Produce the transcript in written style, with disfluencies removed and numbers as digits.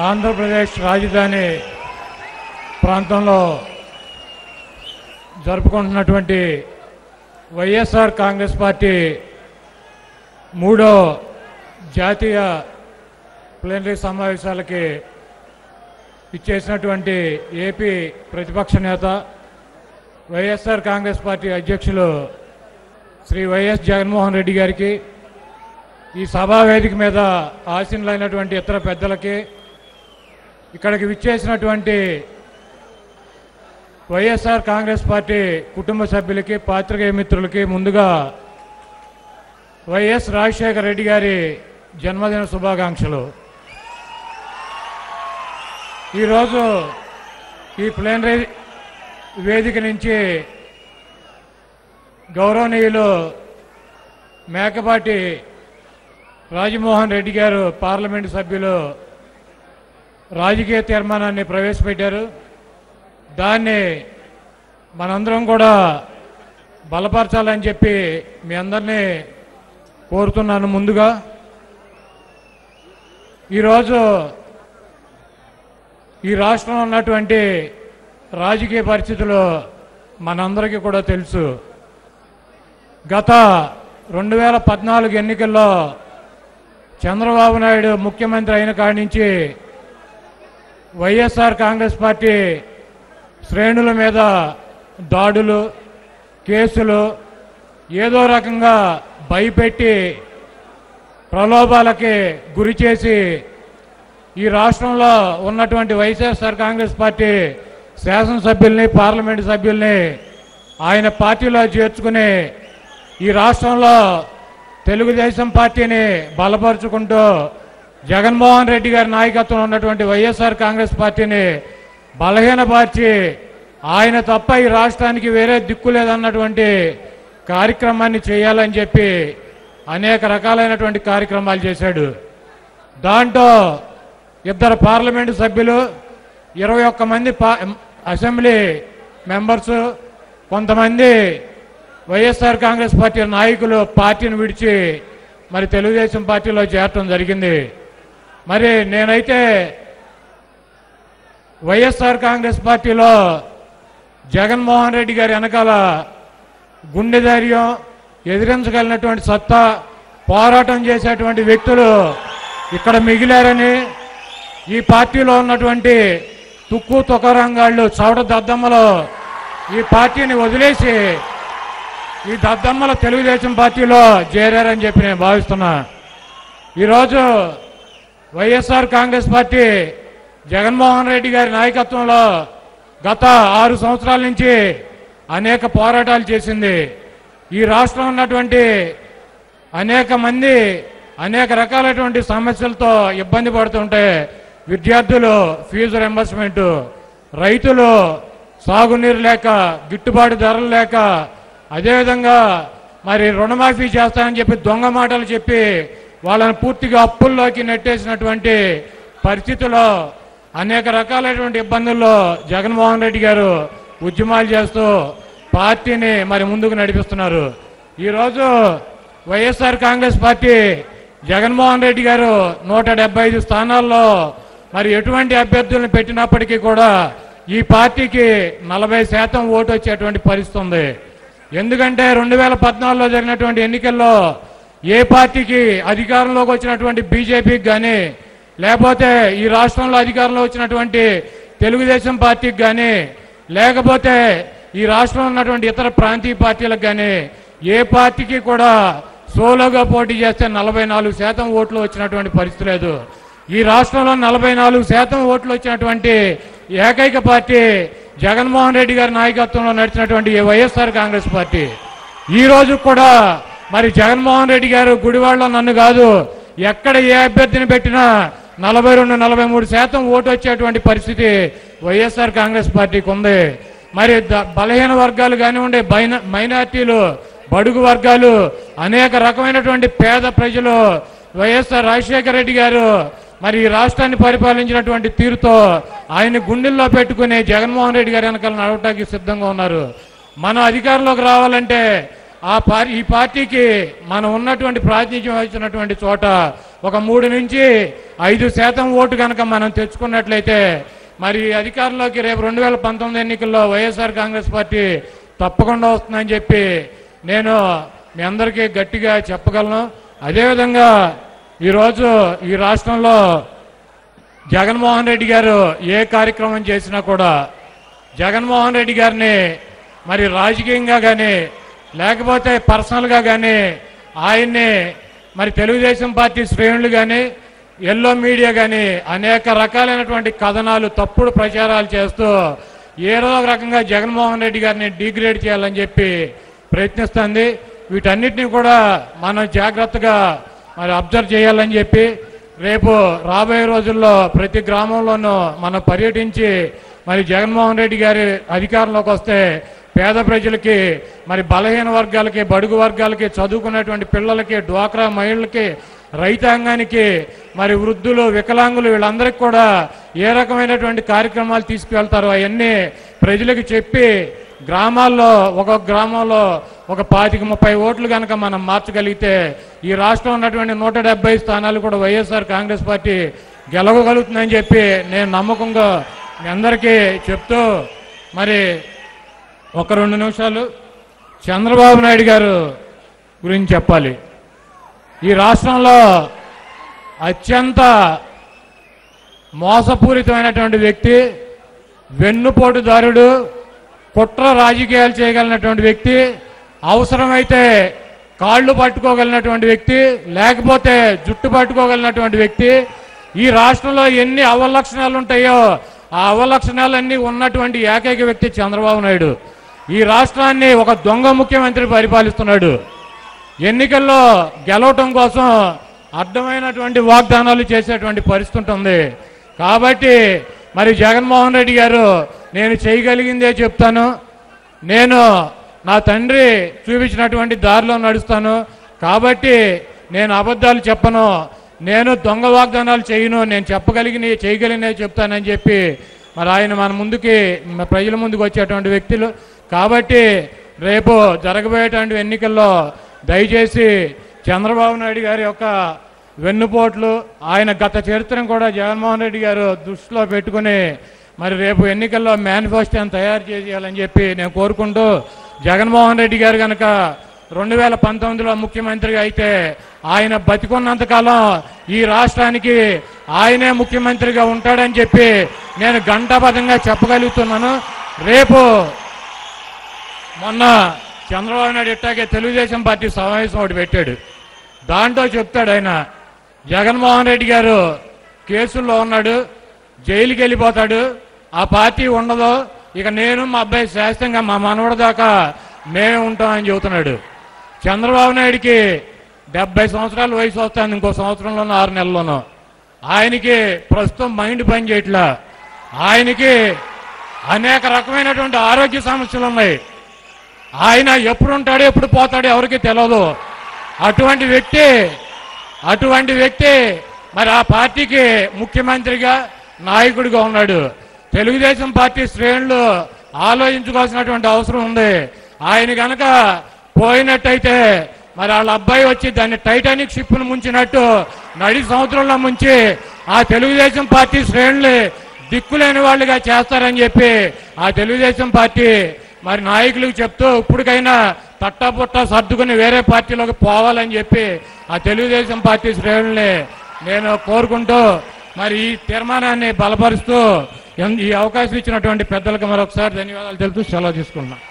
ఆంధ్రప్రదేశ్ రాజధాని ప్రాంతంలో జరుపుకుంటున్నటువంటి వైఎస్ఆర్ కాంగ్రెస్ పార్టీ మూడో జాతీయ ప్లీనరీ సమావేశాలకి ఇచ్చేసినటువంటి ఏపీ ప్రతిపక్ష నేత వైఎస్ఆర్ కాంగ్రెస్ పార్టీ అధ్యక్షులు శ్రీ వైఎస్ జగన్మోహన్ రెడ్డి గారికి, ఈ సభా వేదిక మీద ఆసీనులైనటువంటి ఇతర పెద్దలకి, ఇక్కడికి విచ్చేసినటువంటి వైఎస్ఆర్ కాంగ్రెస్ పార్టీ కుటుంబ సభ్యులకి, పాత్రికేయ మిత్రులకి ముందుగా వైఎస్ రాజశేఖర రెడ్డి గారి జన్మదిన శుభాకాంక్షలు. ఈరోజు ఈ ప్లీనరీ వేదిక నుంచి గౌరవనీయులు మేకపాటి రాజమోహన్ రెడ్డి గారు పార్లమెంటు సభ్యులు రాజకీయ తీర్మానాన్ని ప్రవేశపెట్టారు. దాన్ని మనందరం కూడా బలపరచాలని చెప్పి మీ అందరినీ కోరుతున్నాను. ముందుగా ఈరోజు ఈ రాష్ట్రంలో ఉన్నటువంటి రాజకీయ పరిస్థితులు మనందరికీ కూడా తెలుసు. గత 2014 ఎన్నికల్లో చంద్రబాబు నాయుడు ముఖ్యమంత్రి అయిన కాడి నుంచి వైఎస్ఆర్ కాంగ్రెస్ పార్టీ శ్రేణుల మీద దాడులు, కేసులు, ఏదో రకంగా భయపెట్టి ప్రలోభాలకి గురి చేసి ఈ రాష్ట్రంలో ఉన్నటువంటి వైఎస్ఆర్ కాంగ్రెస్ పార్టీ శాసనసభ్యుల్ని, పార్లమెంటు సభ్యుల్ని ఆయన పార్టీలో చేర్చుకుని ఈ రాష్ట్రంలో తెలుగుదేశం పార్టీని బలపరుచుకుంటూ జగన్మోహన్ రెడ్డి గారి నాయకత్వంలో ఉన్నటువంటి వైఎస్ఆర్ కాంగ్రెస్ పార్టీని బలహీనపరిచి ఆయన తప్ప ఈ రాష్ట్రానికి వేరే దిక్కు లేదన్నటువంటి కార్యక్రమాన్ని చేయాలని చెప్పి అనేక రకాలైనటువంటి కార్యక్రమాలు చేశాడు. దాంట్లో 2 పార్లమెంటు సభ్యులు, 21 మంది అసెంబ్లీ మెంబర్సు, కొంతమంది వైఎస్ఆర్ కాంగ్రెస్ పార్టీ నాయకులు పార్టీని విడిచి మరి తెలుగుదేశం పార్టీలో చేరటం జరిగింది. మరి నేనైతే వైఎస్ఆర్ కాంగ్రెస్ పార్టీలో జగన్మోహన్ రెడ్డి గారి వెనకాల గుండె ధైర్యం, ఎదిరించగలిగినటువంటి సత్తా, పోరాటం చేసేటువంటి వ్యక్తులు ఇక్కడ మిగిలారని, ఈ పార్టీలో ఉన్నటువంటి తుక్కు తొకరంగాళ్ళు, చవట దద్దమ్మలు ఈ పార్టీని వదిలేసి ఈ దద్దమ్మల తెలుగుదేశం పార్టీలో చేరారని చెప్పి నేను భావిస్తున్నా. ఈరోజు వైఎస్ఆర్ కాంగ్రెస్ పార్టీ జగన్మోహన్ రెడ్డి గారి నాయకత్వంలో గత 6 సంవత్సరాల నుంచి అనేక పోరాటాలు చేసింది. ఈ రాష్ట్రంలో ఉన్నటువంటి అనేక మంది అనేక రకాలైనటువంటి సమస్యలతో ఇబ్బంది పడుతుంటే, విద్యార్థులు ఫీజు రింబర్స్మెంటు, రైతులు సాగునీరు లేక, గిట్టుబాటు ధరలు లేక, అదేవిధంగా మరి రుణమాఫీ చేస్తానని చెప్పి దొంగ మాటలు చెప్పి వాళ్ళని పూర్తిగా అప్పుల్లోకి నెట్టేసినటువంటి పరిస్థితుల్లో అనేక రకాలైనటువంటి ఇబ్బందుల్లో జగన్మోహన్ రెడ్డి గారు ఉద్యమాలు చేస్తూ పార్టీని మరి ముందుకు నడిపిస్తున్నారు. ఈరోజు వైఎస్ఆర్ కాంగ్రెస్ పార్టీ జగన్మోహన్ రెడ్డి గారు 175 స్థానాల్లో మరి ఎటువంటి అభ్యర్థులను పెట్టినప్పటికీ కూడా ఈ పార్టీకి 40% ఓటు వచ్చేటువంటి పరిస్థితి ఉంది. ఎందుకంటే 2014లో జరిగినటువంటి ఎన్నికల్లో ఏ పార్టీకి అధికారంలోకి వచ్చినటువంటి బీజేపీకి కానీ, లేకపోతే ఈ రాష్ట్రంలో అధికారంలో వచ్చినటువంటి తెలుగుదేశం పార్టీకి కానీ, లేకపోతే ఈ రాష్ట్రంలో ఉన్నటువంటి ఇతర ప్రాంతీయ పార్టీలకు కానీ ఏ పార్టీకి కూడా సోలోగా పోటీ చేస్తే 44% ఓట్లు వచ్చినటువంటి పరిస్థితి లేదు. ఈ రాష్ట్రంలో 44% ఓట్లు వచ్చినటువంటి ఏకైక పార్టీ జగన్మోహన్ రెడ్డి గారి నాయకత్వంలో నడిచినటువంటి వైఎస్ఆర్ కాంగ్రెస్ పార్టీ. ఈ రోజు కూడా మరి జగన్మోహన్ రెడ్డి గారు గుడివాడలో నన్ను కాదు, ఎక్కడ ఏ అభ్యర్థిని పెట్టినా 42-43% ఓటు వచ్చేటువంటి పరిస్థితి వైఎస్ఆర్ కాంగ్రెస్ పార్టీకి ఉంది. మరి బలహీన వర్గాలు కానివ్వండి, మైనార్టీలు, బడుగు వర్గాలు, అనేక రకమైనటువంటి పేద ప్రజలు వైఎస్ఆర్ రాజశేఖర రెడ్డి గారు మరి ఈ రాష్ట్రాన్ని పరిపాలించినటువంటి తీరుతో ఆయన గుండెల్లో పెట్టుకుని జగన్మోహన్ రెడ్డి గారి వెనకాల నడవటానికి సిద్ధంగా ఉన్నారు. మనం అధికారంలోకి రావాలంటే ఈ పార్టీకి మనం ఉన్నటువంటి ప్రాతినిధ్యం వహించినటువంటి చోట ఒక 3 నుంచి 5% ఓటు కనుక మనం తెచ్చుకున్నట్లయితే మరి అధికారంలోకి రేపు 2019 ఎన్నికల్లో వైఎస్ఆర్ కాంగ్రెస్ పార్టీ తప్పకుండా వస్తుందని చెప్పి నేను మీ అందరికీ గట్టిగా చెప్పగలను. అదేవిధంగా ఈరోజు ఈ రాష్ట్రంలో జగన్మోహన్ రెడ్డి గారు ఏ కార్యక్రమం చేసినా కూడా జగన్మోహన్ రెడ్డి గారిని మరి రాజకీయంగా కానీ లేకపోతే పర్సనల్గా కానీ ఆయన్ని మరి తెలుగుదేశం పార్టీ శ్రేణులు కానీ ఎల్లో మీడియా కానీ అనేక రకాలైనటువంటి కథనాలు తప్పుడు ప్రచారాలు చేస్తూ ఏదో ఒక రకంగా జగన్మోహన్ రెడ్డి గారిని డిగ్రేడ్ చేయాలని చెప్పి ప్రయత్నిస్తుంది. వీటన్నిటినీ కూడా మనం జాగ్రత్తగా మరి అబ్జర్వ్ చేయాలని చెప్పి రేపు రాబోయే రోజుల్లో ప్రతి గ్రామంలోనూ మనం పర్యటించి మరి జగన్మోహన్ రెడ్డి గారి అధికారంలోకి వస్తే పేద ప్రజలకి మరి బలహీన వర్గాలకి బడుగు వర్గాలకి చదువుకున్నటువంటి పిల్లలకి డ్వాక్రా మహిళలకి రైతాంగానికి మరి వృద్ధులు వికలాంగులు వీళ్ళందరికీ కూడా ఏ రకమైనటువంటి కార్యక్రమాలు తీసుకువెళ్తారో అవన్నీ ప్రజలకు చెప్పి గ్రామాల్లో ఒక్కొక్క గ్రామంలో ఒక 25-30 ఓట్లు కనుక మనం మార్చగలిగితే ఈ రాష్ట్రం ఉన్నటువంటి 170 స్థానాలు కూడా వైఎస్ఆర్ కాంగ్రెస్ పార్టీ గెలవగలుగుతుందని చెప్పి నేను నమ్మకంగా మీ అందరికీ చెప్తూ మరి ఒక 2 నిమిషాలు చంద్రబాబు నాయుడు గారు గురించి చెప్పాలి. ఈ రాష్ట్రంలో అత్యంత మోసపూరితమైనటువంటి వ్యక్తి, వెన్నుపోటుదారుడు, కుట్ర రాజకీయాలు చేయగలిగినటువంటి వ్యక్తి, అవసరమైతే కాళ్ళు పట్టుకోగలిగినటువంటి వ్యక్తి, లేకపోతే జుట్టు పట్టుకోగలిగినటువంటి వ్యక్తి. ఈ రాష్ట్రంలో ఎన్ని అవలక్షణాలు ఉంటాయో ఆ అవలక్షణాలన్నీ ఉన్నటువంటి ఏకైక వ్యక్తి చంద్రబాబు నాయుడు. ఈ రాష్ట్రాన్ని ఒక దొంగ ముఖ్యమంత్రి పరిపాలిస్తున్నాడు. ఎన్నికల్లో గెలవటం కోసం అడ్డమైనటువంటి వాగ్దానాలు చేసేటువంటి పరిస్థితి ఉంటుంది. కాబట్టి మరి జగన్మోహన్ రెడ్డి గారు నేను చేయగలిగిందే చెప్తాను, నేను నా తండ్రి చూపించినటువంటి దారిలో నడుస్తాను, కాబట్టి నేను అబద్ధాలు చెప్పను, నేను దొంగ వాగ్దానాలు చేయను, నేను చేయగలిగినవి చెప్తానని చెప్పి మరి ఆయన మన ముందుకి ప్రజల ముందుకు వచ్చేటువంటి వ్యక్తులు. కాబట్టి రేపు జరగబోయేటువంటి ఎన్నికల్లో దయచేసి చంద్రబాబు నాయుడు గారి యొక్క వెన్నుపోట్లు ఆయన గత చరిత్రను కూడా జగన్మోహన్ రెడ్డి గారు దృష్టిలో పెట్టుకుని మరి రేపు ఎన్నికల్లో మేనిఫెస్టోని తయారు చేయాలని చెప్పి నేను కోరుకుంటూ, జగన్మోహన్ రెడ్డి గారు కనుక 2019లో ముఖ్యమంత్రిగా అయితే ఆయన బతికున్నంతకాలం ఈ రాష్ట్రానికి ఆయనే ముఖ్యమంత్రిగా ఉంటాడని చెప్పి నేను ఘంటాబద్ధంగా చెప్పగలుగుతున్నాను. రేపు మొన్న చంద్రబాబు నాయుడు ఇట్టాగే తెలుగుదేశం పార్టీ సమావేశం ఒకటి పెట్టాడు. దాంట్లో చెప్తాడు ఆయన, జగన్మోహన్ రెడ్డి గారు కేసుల్లో ఉన్నాడు, జైలుకి వెళ్ళిపోతాడు, ఆ పార్టీ ఉండదు, ఇక నేను మా అబ్బాయి శాశ్వతంగా మా మనవడి దాకా మేమే ఉంటామని చెబుతున్నాడు. చంద్రబాబు నాయుడికి 70 సంవత్సరాల వయసు వస్తుంది, ఇంకో సంవత్సరంలోనో 6 నెలల్లోనో. ఆయనకి ప్రస్తుతం మైండ్ పని చేయట్లా, ఆయనకి అనేక రకమైనటువంటి ఆరోగ్య సమస్యలు ఉన్నాయి. ఆయన ఎప్పుడు ఉంటాడో ఎప్పుడు పోతాడో ఎవరికి తెలియదు. అటువంటి వ్యక్తి మరి ఆ పార్టీకి ముఖ్యమంత్రిగా నాయకుడిగా ఉన్నాడు. తెలుగుదేశం పార్టీ శ్రేణులు ఆలోచించుకోవాల్సినటువంటి అవసరం ఉంది. ఆయన కనుక పోయినట్టయితే మరి వాళ్ళ అబ్బాయి వచ్చి దాన్ని టైటానిక్ షిప్ను ముంచినట్టు నడి సముద్రంలో ముంచి ఆ తెలుగుదేశం పార్టీ శ్రేణులు దిక్కులేని వాళ్ళుగా చేస్తారని చెప్పి ఆ తెలుగుదేశం పార్టీ మరి నాయకులకు చెప్తూ ఇప్పటికైనా తట్టపుట్ట సర్దుకుని వేరే పార్టీలోకి పోవాలని చెప్పి ఆ తెలుగుదేశం పార్టీ శ్రేణుల్ని నేను కోరుకుంటూ మరి ఈ తీర్మానాన్ని బలపరుస్తూ ఈ అవకాశం ఇచ్చినటువంటి పెద్దలకు మరొకసారి ధన్యవాదాలు తెలుపుతూ సెలవు తీసుకుంటున్నాను.